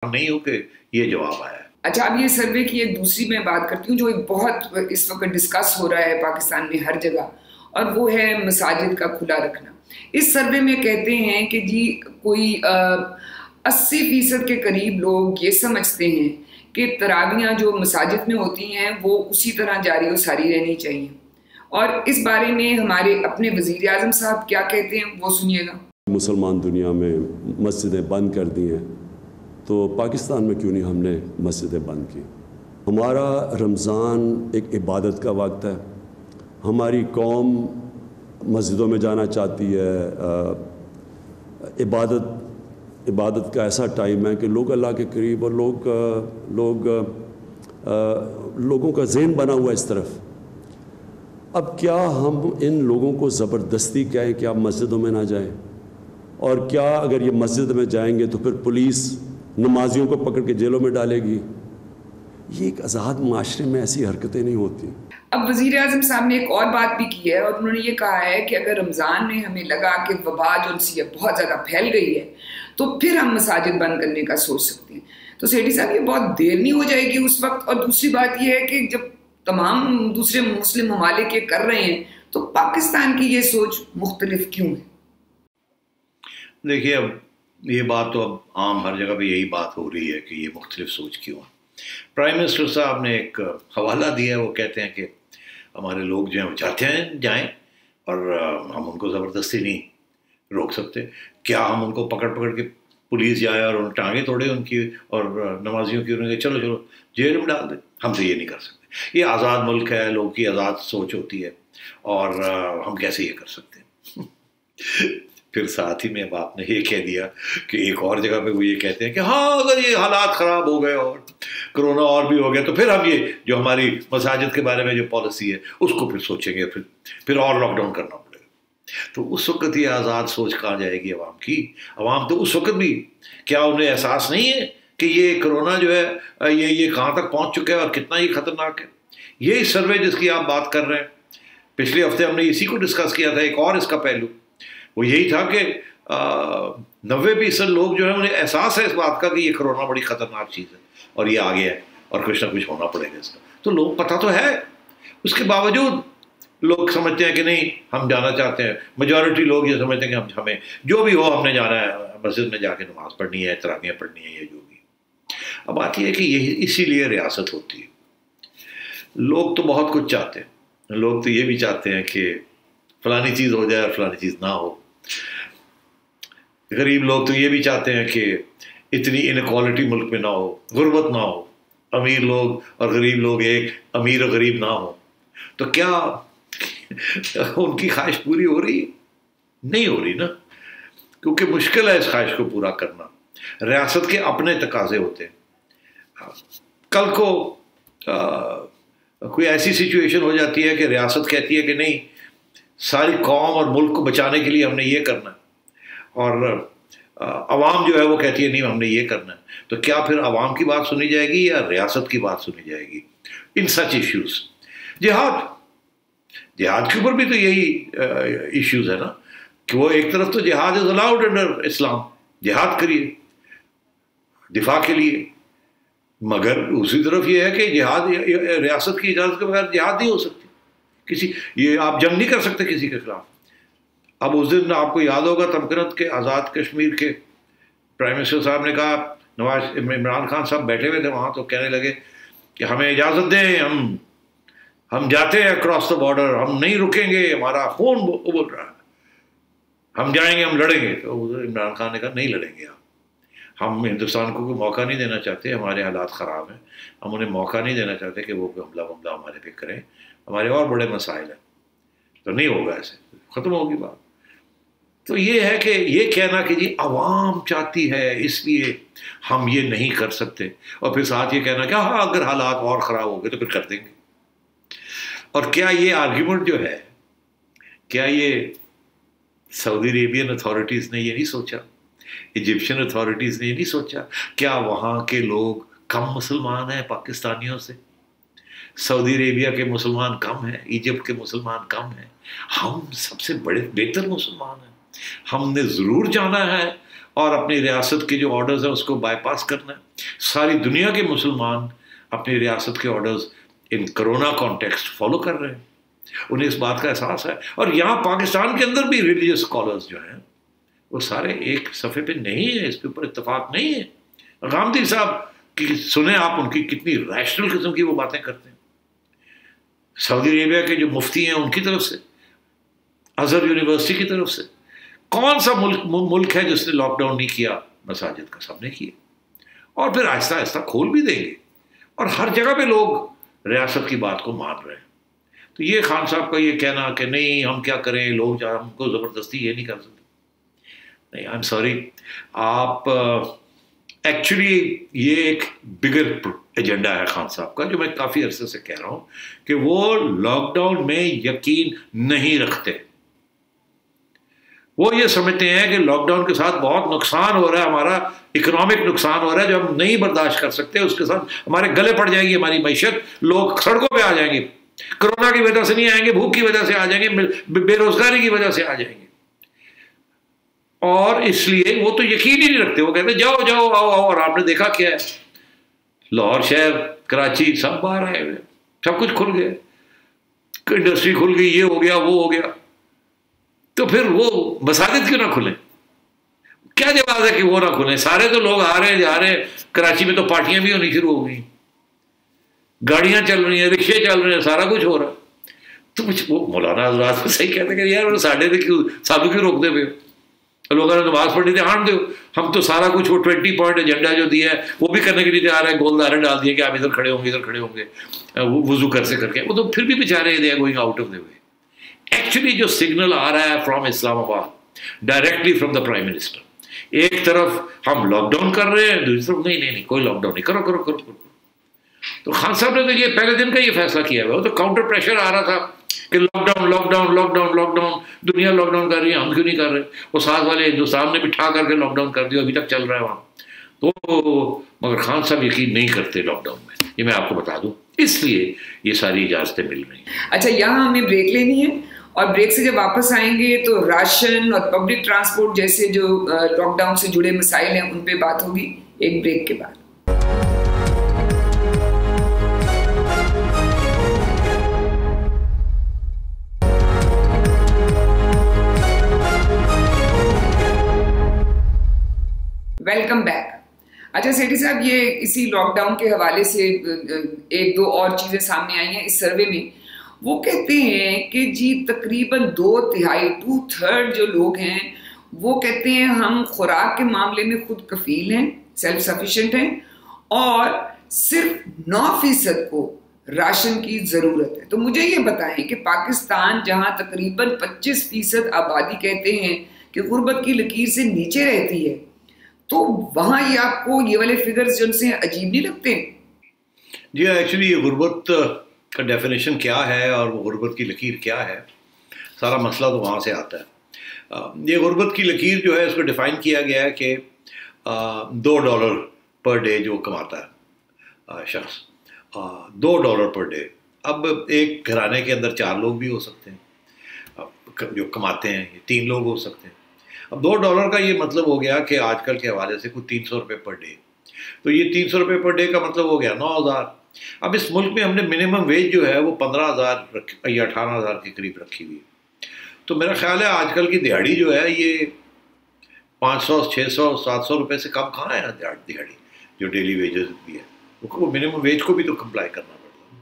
نہیں ہو کہ یہ جواب آیا ہے۔ اچھا، اب یہ سروے کی ایک دوسری میں بات کرتی ہوں جو ایک بہت اس وقت ڈسکس ہو رہا ہے پاکستان میں ہر جگہ، اور وہ ہے مساجد کا کھلا رکھنا۔ اس سروے میں کہتے ہیں کہ جی کوئی 80% کے قریب لوگ یہ سمجھتے ہیں کہ تراویحاں جو مساجد میں ہوتی ہیں وہ اسی طرح جاری و ساری رہنی چاہیے، اور اس بارے میں ہمارے اپنے وزیر اعظم صاحب کیا کہتے ہیں وہ سنیے گا۔ مسلمان دنیا میں مسجدیں بند کر دی ہیں، تو پاکستان میں کیوں نہیں ہم نے مسجدیں بند کی؟ ہمارا رمضان ایک عبادت کا وقت ہے، ہماری قوم مسجدوں میں جانا چاہتی ہے، عبادت کا ایسا ٹائم ہے کہ لوگ اللہ کے قریب، اور لوگوں کا ذہن بنا ہوا اس طرف۔ اب کیا ہم ان لوگوں کو زبردستی کہیں کہ آپ مسجدوں میں نہ جائیں؟ اور کیا اگر یہ مسجد میں جائیں گے تو پھر پولیس نمازیوں کو پکڑ کے جیلوں میں ڈالے گی؟ یہ ایک آزاد معاشرے میں ایسی حرکتیں نہیں ہوتی۔ اب وزیر اعظم صاحب نے ایک اور بات بھی کی ہے، اور انہوں نے یہ کہا ہے کہ اگر رمضان میں ہمیں لگا کہ وبا جو سی بہت زیادہ پھیل گئی ہے تو پھر ہم مساجد بند کرنے کا سوچ سکتے ہیں۔ تو سیٹھی صاحب یہ بہت دیر نہیں ہو جائے گی اس وقت؟ اور دوسری بات یہ ہے کہ جب تمام دوسرے مسلم ممالک یہ کر رہے ہیں تو پاکستان کی یہ سوچ مختلف کیوں ہے؟ دیکھیے، اب یہ بات تو اب عام ہر جگہ پہ یہی بات ہو رہی ہے کہ یہ مختلف سوچ کیوں ہے۔ پرائم منسٹر صاحب نے ایک حوالہ دیا ہے، وہ کہتے ہیں کہ ہمارے لوگ جو ہیں وہ چاہتے ہیں جائیں، اور ہم ان کو زبردستی نہیں روک سکتے۔ کیا ہم ان کو پکڑ کے پولیس جائے اور ان ٹانگیں توڑے ان کی اور نمازیوں کی، انہوں نے چلو جیل میں ڈال دیں؟ ہم تو یہ نہیں کر سکتے۔ یہ آزاد ملک ہے، لوگوں کی آزاد سوچ ہوتی ہے، اور ہم کیسے یہ کر سکتے ہیں؟ پھر ساتھ ہی میں اب آپ نے یہ کہہ دیا کہ ایک اور جگہ پہ وہ یہ کہتے ہیں کہ ہاں اگر یہ حالات خراب ہو گئے اور کرونا اور بھی ہو گیا تو پھر ہم یہ جو ہماری مساجد کے بارے میں جو پالیسی ہے اس کو پھر سوچیں گے، پھر اور لاک ڈاؤن کرنا پڑے گا۔ تو اس وقت یہ آزاد سوچ کہاں جائے گی عوام کی؟ عوام تو اس وقت بھی کیا انہیں احساس نہیں ہے کہ یہ کرونا جو ہے یہ کہاں تک پہنچ چکا ہے اور کتنا یہ خطرناک ہے؟ یہ سروے جس کی آپ بات کر رہے ہیں، پچھلے ہفتے ہم نے اسی کو ڈسکس کیا تھا۔ ایک اور اس کا پہلو وہ یہی تھا کہ 90% لوگ جو ہیں انہیں احساس ہے اس بات کا کہ یہ کرونا بڑی خطرناک چیز ہے اور یہ آ گیا ہے اور کچھ نہ کچھ ہونا پڑے گا اس کا۔ تو لوگ پتہ تو ہے، اس کے باوجود لوگ سمجھتے ہیں کہ نہیں ہم جانا چاہتے ہیں۔ میجورٹی لوگ یہ سمجھتے ہیں کہ ہمیں جو بھی ہو ہم نے جانا ہے، مسجد میں جا کے نماز پڑھنی ہے، تراویحیں پڑھنی ہے، یا جو بھی۔ اب بات یہ ہے کہ یہی اسی لیے ریاست ہوتی ہے۔ لوگ تو بہت کچھ چاہتے ہیں، لوگ تو یہ بھی چاہتے ہیں کہ فلانی چیز ہو جائے اور فلانی چیز نہ ہو۔ غریب لوگ تو یہ بھی چاہتے ہیں کہ اتنی انیکوالٹی ملک میں نہ ہو، غربت نہ ہو، امیر لوگ اور غریب لوگ ایک، امیر اور غریب نہ ہو۔ تو کیا ان کی خواہش پوری ہو رہی ہے؟ نہیں ہو رہی نا، کیونکہ مشکل ہے اس خواہش کو پورا کرنا۔ ریاست کے اپنے تقاضے ہوتے ہیں۔ کل کو کوئی ایسی سچویشن ہو جاتی ہے کہ ریاست کہتی ہے کہ نہیں ساری قوم اور ملک کو بچانے کے لیے ہم نے یہ کرنا ہے، اور عوام جو ہے وہ کہتی ہے نہیں ہم نے یہ کرنا ہے، تو کیا پھر عوام کی بات سنی جائے گی یا ریاست کی بات سنی جائے گی ان سچ ایشوز؟ جہاد کے اوپر بھی تو یہی ایشوز ہے نا، کہ وہ ایک طرف تو جہاد از الاؤڈ انڈر اسلام، جہاد کریے دفاع کے لیے، مگر دوسری طرف یہ ہے کہ جہاد ریاست کی اجازت کے بغیر جہاد نہیں ہو سکتی، یہ آپ جنگ نہیں کر سکتے کسی کے خلاف۔ اب اس دن آپ کو یاد ہوگا تمکنت کے آزاد کشمیر کے پرائم منسٹر صاحب نے کہا، عمران خان صاحب بیٹھے ہوئے تھے وہاں، تو کہنے لگے کہ ہمیں اجازت دیں، ہم جاتے ہیں اکراس دا بارڈر، ہم نہیں رکیں گے، ہمارا خون ابل رہا ہے، ہم جائیں گے، ہم لڑیں گے۔ تو عمران خان نے کہا نہیں لڑیں گے ہم ہندوستان کو کوئی موقع نہیں دینا چاہتے، ہمارے حالات خراب ہیں، ہم انہیں موقع نہیں دینا چاہتے کہ وہ حملہ ہمارے پہ کریں، ہمارے اور بڑے مسائل ہیں، تو نہیں ہوگا، ایسے ختم ہوگی بات۔ تو یہ ہے کہ یہ کہنا کہ جی عوام چاہتی ہے اس لیے ہم یہ نہیں کر سکتے، اور پھر ساتھ یہ کہنا کہ ہاں اگر حالات اور خراب ہو گئے تو پھر کر دیں گے۔ اور کیا یہ آرگیومنٹ جو ہے، کیا یہ سعودی عربین اتھارٹیز نے یہ نہیں سوچا، ایجپشن اتھارٹیز نے یہ نہیں سوچا کیا وہاں کے لوگ کم مسلمان ہیں پاکستانیوں سے؟ سعودی عربیہ کے مسلمان کم ہیں، ایجپٹ کے مسلمان کم ہیں، ہم سب سے بہتر مسلمان ہیں، ہم نے ضرور جانا ہے اور اپنی ریاست کے جو آرڈرز ہیں اس کو بائی پاس کرنا ہے۔ ساری دنیا کے مسلمان اپنی ریاست کے آرڈرز ان کرونا کانٹیکسٹ فالو کر رہے ہیں، انہیں اس بات کا احساس ہے. اور یہاں پاکستان کے اندر بھی ریلیجیس اسکالرز جو ہیں وہ سارے ایک صفحے پہ نہیں ہیں، اس کے اوپر اتفاق نہیں ہے. غامدی صاحب کی سنیں آپ، ان کی کتنی ریشنل قسم کی وہ باتیں کرتے ہیں. سعودی عربیہ کے جو مفتی ہیں ان کی طرف سے، ازہر یونیورسٹی کی طرف سے، کون سا ملک ہے جس نے لاک ڈاؤن نہیں کیا؟ مساجد کا سب نے کیا، اور پھر آہستہ آہستہ کھول بھی دیں گے، اور ہر جگہ پہ لوگ ریاست کی بات کو مان رہے ہیں. تو یہ خان صاحب کا یہ کہنا کہ نہیں ہم کیا کریں، لوگ ہم کو زبردستی یہ نہیں کر سکتے، نہیں، آئی ایم سوری. آپ ایکچولی یہ ایک بگر ایجنڈا ہے خان صاحب کا، جو میں کافی عرصے سے کہہ رہا ہوں کہ وہ لاک ڈاؤن میں یقین نہیں رکھتے. وہ یہ سمجھتے ہیں کہ لاک ڈاؤن کے ساتھ بہت نقصان ہو رہا ہے، ہمارا اکنامک نقصان ہو رہا ہے جو ہم نہیں برداشت کر سکتے، اس کے ساتھ ہمارے گلے پڑ جائے گی ہماری معیشت، لوگ سڑکوں پہ آ جائیں گے، کرونا کی وجہ سے نہیں آئیں گے، بھوک کی وجہ سے آ جائیں گے، بے روزگاری کی وجہ سے آ جائیں گے. اور اس لیے وہ تو یقین ہی نہیں رکھتے، وہ کہتے ہیں جاؤ جاؤ آؤ آؤ. اور آپ نے دیکھا کیا ہے، لاہور شہر، کراچی سب باہر آئے ہوئے، سب کچھ کھل گیا، انڈسٹری کھل گئی، یہ ہو گیا وہ ہو گیا. تو پھر وہ مساجد کیوں نہ کھلیں؟ کیا جواز ہے کہ وہ نہ کھلیں؟ سارے تو لوگ آ رہے ہیں جا رہے ہیں. کراچی میں تو پارٹیاں بھی ہونی شروع ہو گئی، گاڑیاں چل رہی ہیں، رکشے چل رہے ہیں، سارا کچھ ہو رہا ہے. تو وہ مولانا حضرات صحیح کہتے ہیں کہ یار ساڈے تو کیوں سانو کیوں روکتے پے؟ لوگوں نے نماز پڑھنی تھی، ہاں دو، ہم تو سارا کچھ وہ 20 پوائنٹ ایجنڈا جو دیا ہے وہ بھی کرنے کے لیے تیار ہے. گولدارے ڈال دیے کہ آپ ادھر کھڑے ہوں گے، ادھر کھڑے ہوں گے، وضو کر سے کر کے. وہ تو پھر بھی بیچارے they going out of the way. Actually جو سگنل آ رہا ہے فرام اسلام آباد، directly from the prime minister, ایک طرف ہم لاک ڈاؤن کر رہے ہیں، دوسری طرف نہیں کوئی لاک ڈاؤن نہیں، کرو کرو کرو کرو. تو خان صاحب نے تو یہ پہلے دن کا یہ فیصلہ کیا ہوا، تو کاؤنٹر پریشر آ رہا تھا کہ lockdown lockdown lockdown lockdown, دنیا لاک ڈاؤن کر رہی ہے، ہم کیوں نہیں کر رہے؟ وہ ساتھ والے ہندوستان نے بھی ٹھا کر کے لاک ڈاؤن کر دیا، ابھی تک چل رہا ہے وہاں. تو مگر خان صاحب یقین نہیں کرتے لاک ڈاؤن میں، یہ میں آپ کو بتا دوں، اس لیے یہ ساری اجازتیں مل رہی ہیں. اچھا، یہاں ہمیں بریک لینی ہے، اور بریک سے جب واپس آئیں گے تو راشن اور پبلک ٹرانسپورٹ جیسے جو لاک ڈاؤن سے جڑے مسائل ہیں ان پہ بات ہوگی ایک بریک کے بعد. Welcome back. اچھا سیٹھی صاحب، یہ اسی لاک ڈاؤن کے حوالے سے ایک دو اور چیزیں سامنے آئی ہیں اس سروے میں. وہ کہتے ہیں کہ جی تقریباً 2/3 جو لوگ ہیں وہ کہتے ہیں ہم خوراک کے معاملے میں خود کفیل ہیں، سیلف سفیشینٹ ہیں، اور صرف 9% کو راشن کی ضرورت ہے. تو مجھے یہ بتائیں کہ پاکستان جہاں تقریباً 25% آبادی کہتے ہیں کہ غربت کی لکیر سے نیچے رہتی ہے، تو وہاں یہ آپ کو یہ والے فگرز جو ان سے عجیب نہیں لگتے؟ جی ایکچولی یہ غربت کا ڈیفینیشن کیا ہے اور وہ غربت کی لکیر کیا ہے، سارا مسئلہ تو وہاں سے آتا ہے. یہ غربت کی لکیر جو ہے اس کو ڈیفائن کیا گیا ہے کہ $2 پر ڈے جو کماتا ہے شخص، $2 پر ڈے. اب ایک گھرانے کے اندر 4 لوگ بھی ہو سکتے ہیں جو کماتے ہیں، 3 لوگ ہو سکتے ہیں. اب $2 کا یہ مطلب ہو گیا کہ آج کل کے حوالے سے کوئی $300 پر ڈے. تو یہ $300 پر ڈے کا مطلب ہو گیا 9,000. اب اس ملک میں ہم نے منیمم ویج جو ہے وہ 15,000 یا 18,000 کے قریب رکھی ہوئی. تو میرا خیال ہے آج کل کی دیہڑی جو ہے یہ 500 600 700 روپے سے کم کہاں ہے دیہڑی جو ڈیلی ویجز بھی ہے، وہ منیمم ویج کو بھی تو کمپلائی کرنا پڑتا ہے.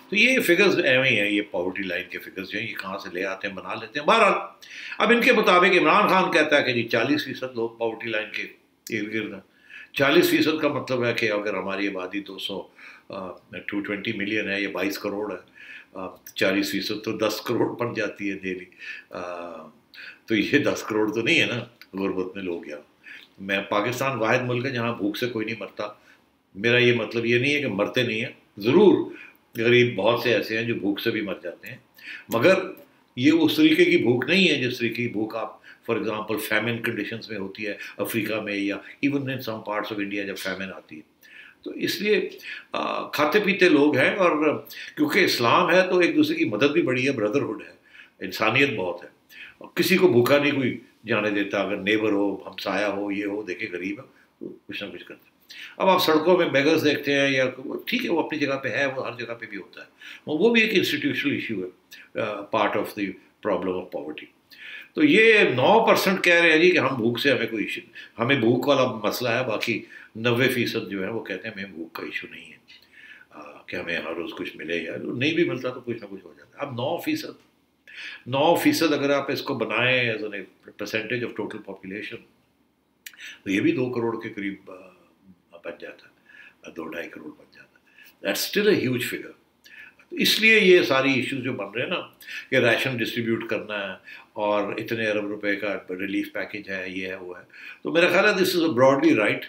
تو یہ فگرز ایویں ہی ہیں، یہ پاورٹی لائن کے فگرز جو ہیں یہ کہاں سے لے آتے ہیں، بنا لیتے ہیں. بہرحال اب ان کے مطابق عمران خان کہتا ہے کہ جی 40% لوگ پاورٹی لائن کے ارد گرد ہیں. 40% کا مطلب ہے کہ اگر ہماری آبادی 220 ملین ہے، یہ 22 کروڑ ہے، 40% تو 10 کروڑ بن جاتی ہے ڈیلی. تو یہ 10 کروڑ تو نہیں ہے نا غربت میں لوگ. یہاں میں پاکستان واحد ملک ہے جہاں بھوک سے کوئی نہیں مرتا. میرا یہ مطلب یہ نہیں ہے کہ مرتے نہیں ہیں، ضرور غریب بہت سے ایسے ہیں جو بھوک سے بھی مر جاتے ہیں، مگر یہ اس طریقے کی بھوک نہیں ہے جس طریقے کی بھوک آپ فار ایگزامپل فیمن کنڈیشنز میں ہوتی ہے افریقہ میں، یا even in some parts of India جب فیمن آتی ہے. تو اس لیے کھاتے پیتے لوگ ہیں، اور کیونکہ اسلام ہے تو ایک دوسرے کی مدد بھی بڑی ہے، بردرہڈ ہے، انسانیت بہت ہے، اور کسی کو بھوکا نہیں کوئی جانے دیتا. اگر نیبر ہو، ہمسایہ ہو، یہ ہو، دیکھے غریب ہے تو کچھ نہ کچھ کرتے. اب آپ سڑکوں میں بیگرز دیکھتے ہیں یا ٹھیک ہے وہ اپنی جگہ پہ ہے, وہ ہر جگہ پہ بھی ہوتا ہے, وہ بھی ایک انسٹیٹیوشنل ایشو ہے, part of the problem of poverty. تو یہ 9% کہہ رہے ہیں جی کہ ہم بھوک سے ہمیں کوئی ایشو, ہمیں بھوک والا مسئلہ ہے, باقی 90% جو ہے وہ کہتے ہیں ہمیں بھوک کا ایشو نہیں ہے کہ ہمیں ہر روز کچھ ملے, یا نہیں بھی ملتا تو کچھ نہ کچھ ہو جاتا ہے. اب 9% اگر آپ اس کو بنائیں as an percentage of total population, تو یہ بھی 2 کروڑ کے قریب بن جاتا ہے, 2-2.5 کروڑ بن جاتا ہے. That's still a huge figure. اس لیے یہ ساری ایشوز جو بن رہے ہیں نا کہ ریشن ڈسٹریبیوٹ کرنا ہے اور اتنے ارب روپے کا ریلیف پیکیج ہے, یہ ہے وہ ہے, تو میرا خیال ہے دس از اے براڈلی رائٹ.